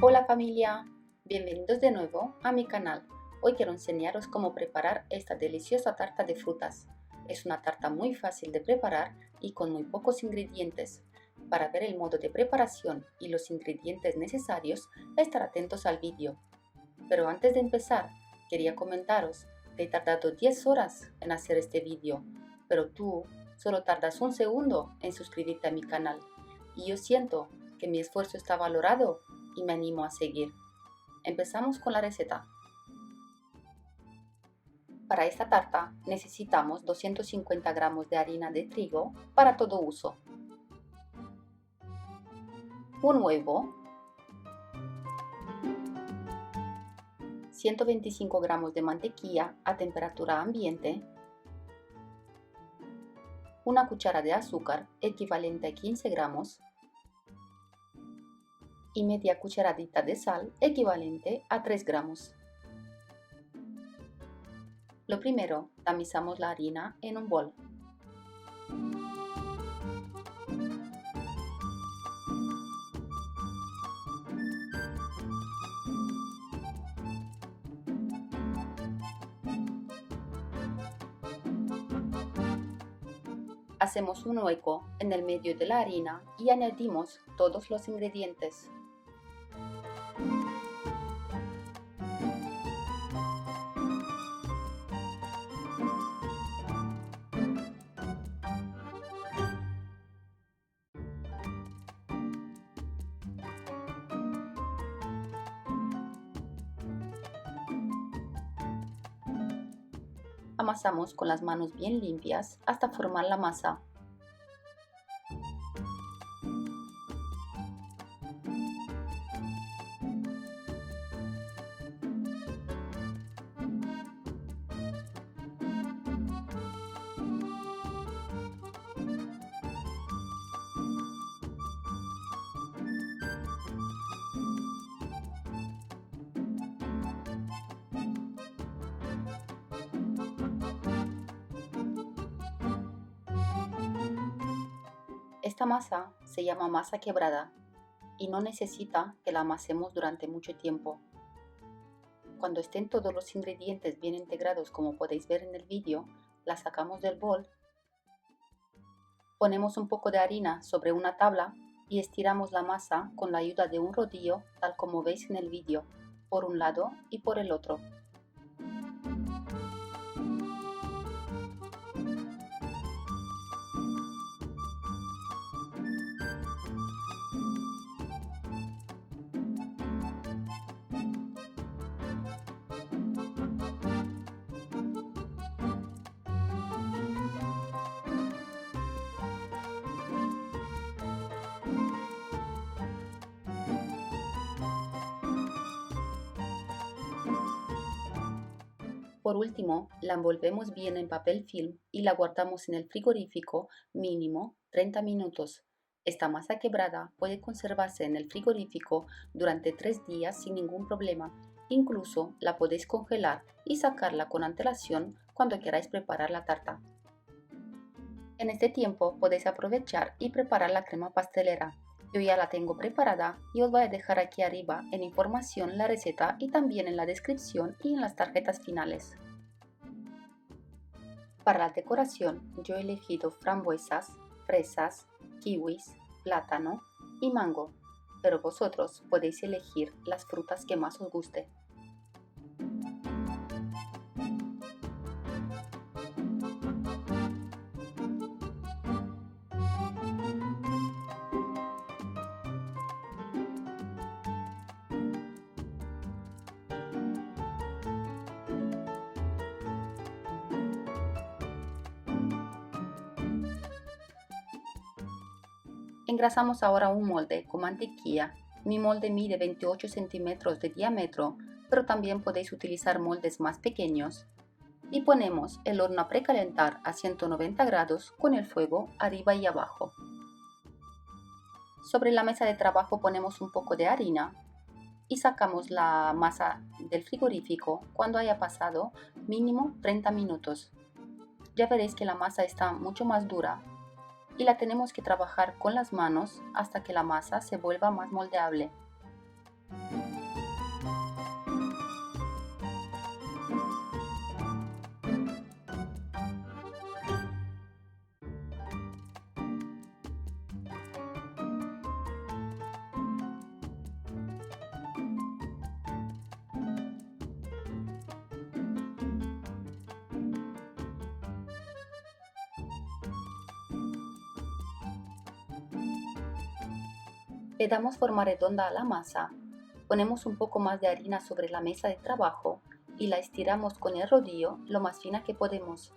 Hola familia, bienvenidos de nuevo a mi canal. Hoy quiero enseñaros cómo preparar esta deliciosa tarta de frutas. Es una tarta muy fácil de preparar y con muy pocos ingredientes. Para ver el modo de preparación y los ingredientes necesarios, estar atentos al vídeo. Pero antes de empezar, quería comentaros que he tardado 10 horas en hacer este vídeo, pero tú solo tardas un segundo en suscribirte a mi canal. Y yo siento que mi esfuerzo está valorado y me animo a seguir. Empezamos con la receta. Para esta tarta necesitamos 250 gramos de harina de trigo para todo uso, un huevo, 125 gramos de mantequilla a temperatura ambiente, una cuchara de azúcar equivalente a 15 gramos y media cucharadita de sal equivalente a 3 gramos. Lo primero, tamizamos la harina en un bol. Hacemos un hueco en el medio de la harina y añadimos todos los ingredientes. Amasamos con las manos bien limpias hasta formar la masa. Esta masa se llama masa quebrada y no necesita que la amasemos durante mucho tiempo. Cuando estén todos los ingredientes bien integrados, como podéis ver en el vídeo, la sacamos del bol, ponemos un poco de harina sobre una tabla y estiramos la masa con la ayuda de un rodillo, tal como veis en el vídeo, por un lado y por el otro. Por último, la envolvemos bien en papel film y la guardamos en el frigorífico mínimo 30 minutos. Esta masa quebrada puede conservarse en el frigorífico durante 3 días sin ningún problema. Incluso la podéis congelar y sacarla con antelación cuando queráis preparar la tarta. En este tiempo podéis aprovechar y preparar la crema pastelera. Yo ya la tengo preparada y os voy a dejar aquí arriba en información la receta y también en la descripción y en las tarjetas finales. Para la decoración yo he elegido frambuesas, fresas, kiwis, plátano y mango, pero vosotros podéis elegir las frutas que más os guste. Engrasamos ahora un molde con mantequilla. Mi molde mide 28 centímetros de diámetro, pero también podéis utilizar moldes más pequeños. Y ponemos el horno a precalentar a 190 grados con el fuego arriba y abajo. Sobre la mesa de trabajo ponemos un poco de harina y sacamos la masa del frigorífico cuando haya pasado mínimo 30 minutos. Ya veréis que la masa está mucho más dura y la tenemos que trabajar con las manos hasta que la masa se vuelva más moldeable. Le damos forma redonda a la masa, ponemos un poco más de harina sobre la mesa de trabajo y la estiramos con el rodillo lo más fina que podemos.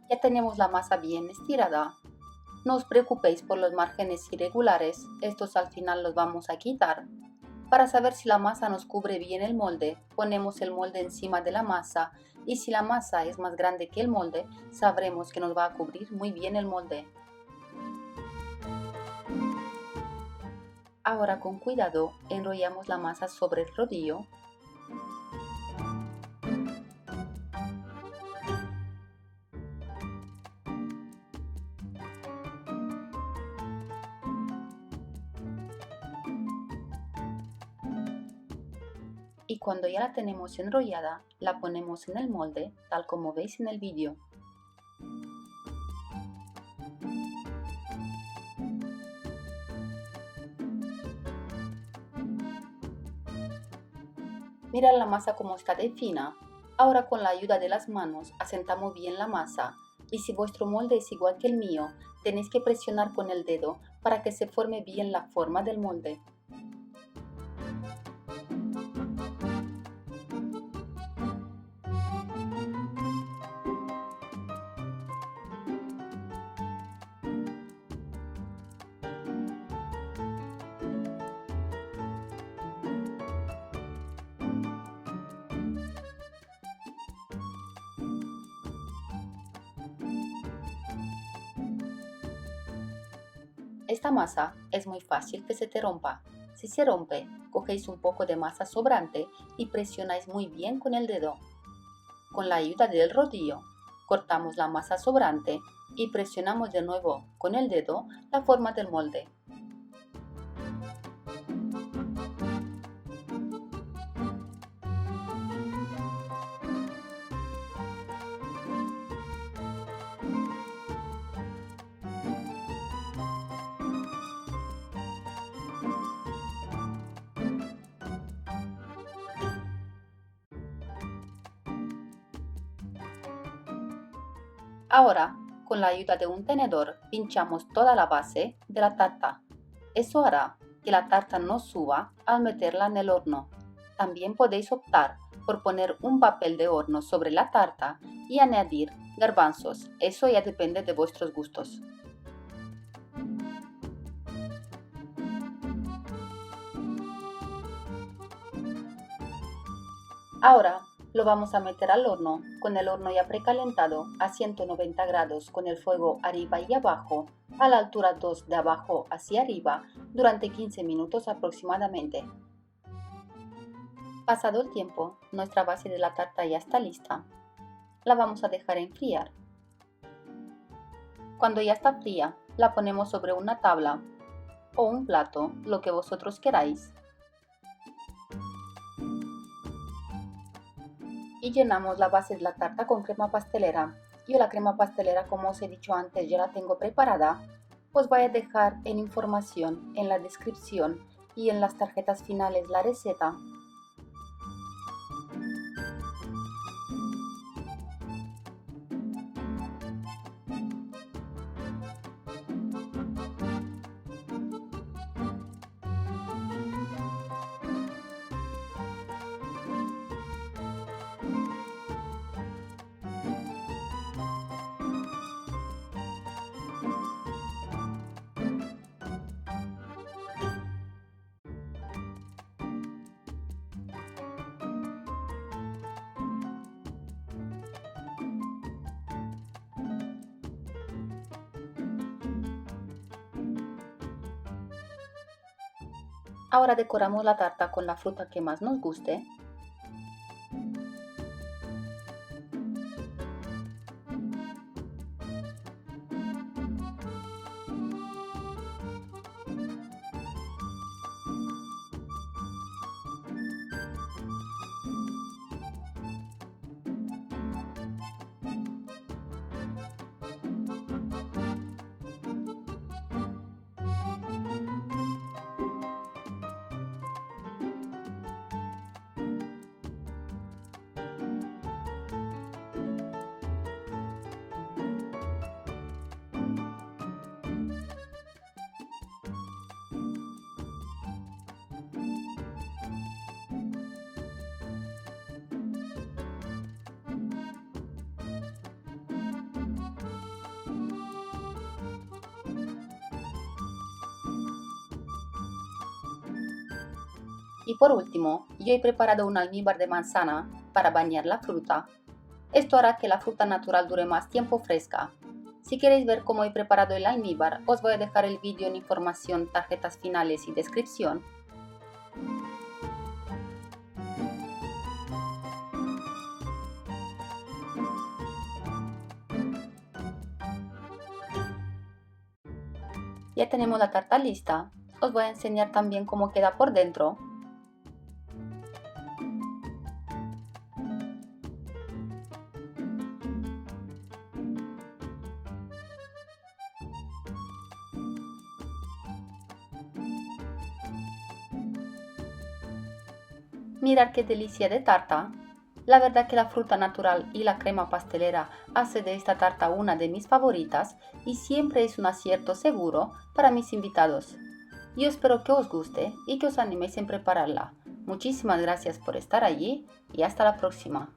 Ya tenemos la masa bien estirada. No os preocupéis por los márgenes irregulares, estos al final los vamos a quitar. Para saber si la masa nos cubre bien el molde, ponemos el molde encima de la masa y si la masa es más grande que el molde, sabremos que nos va a cubrir muy bien el molde. Ahora con cuidado enrollamos la masa sobre el rodillo. Y cuando ya la tenemos enrollada, la ponemos en el molde, tal como veis en el vídeo. Mirad la masa como está de fina. Ahora con la ayuda de las manos asentamos bien la masa y si vuestro molde es igual que el mío, tenéis que presionar con el dedo para que se forme bien la forma del molde. Esta masa es muy fácil que se te rompa. Si se rompe, cogéis un poco de masa sobrante y presionáis muy bien con el dedo. Con la ayuda del rodillo, cortamos la masa sobrante y presionamos de nuevo con el dedo la forma del molde. Ahora, con la ayuda de un tenedor, pinchamos toda la base de la tarta. Eso hará que la tarta no suba al meterla en el horno. También podéis optar por poner un papel de horno sobre la tarta y añadir garbanzos. Eso ya depende de vuestros gustos. Ahora lo vamos a meter al horno con el horno ya precalentado a 190 grados con el fuego arriba y abajo a la altura 2 de abajo hacia arriba durante 15 minutos aproximadamente. Pasado el tiempo, nuestra base de la tarta ya está lista. La vamos a dejar enfriar. Cuando ya está fría, la ponemos sobre una tabla o un plato, lo que vosotros queráis. Y llenamos la base de la tarta con crema pastelera. Yo la crema pastelera, como os he dicho antes, ya la tengo preparada. Os voy a dejar en información, en la descripción y en las tarjetas finales la receta. Ahora decoramos la tarta con la fruta que más nos guste. Y por último, yo he preparado un almíbar de manzana para bañar la fruta. Esto hará que la fruta natural dure más tiempo fresca. Si queréis ver cómo he preparado el almíbar, os voy a dejar el vídeo en información, tarjetas finales y descripción. Ya tenemos la tarta lista. Os voy a enseñar también cómo queda por dentro. Mirad qué delicia de tarta. La verdad que la fruta natural y la crema pastelera hace de esta tarta una de mis favoritas y siempre es un acierto seguro para mis invitados. Yo espero que os guste y que os animéis en prepararla. Muchísimas gracias por estar allí y hasta la próxima.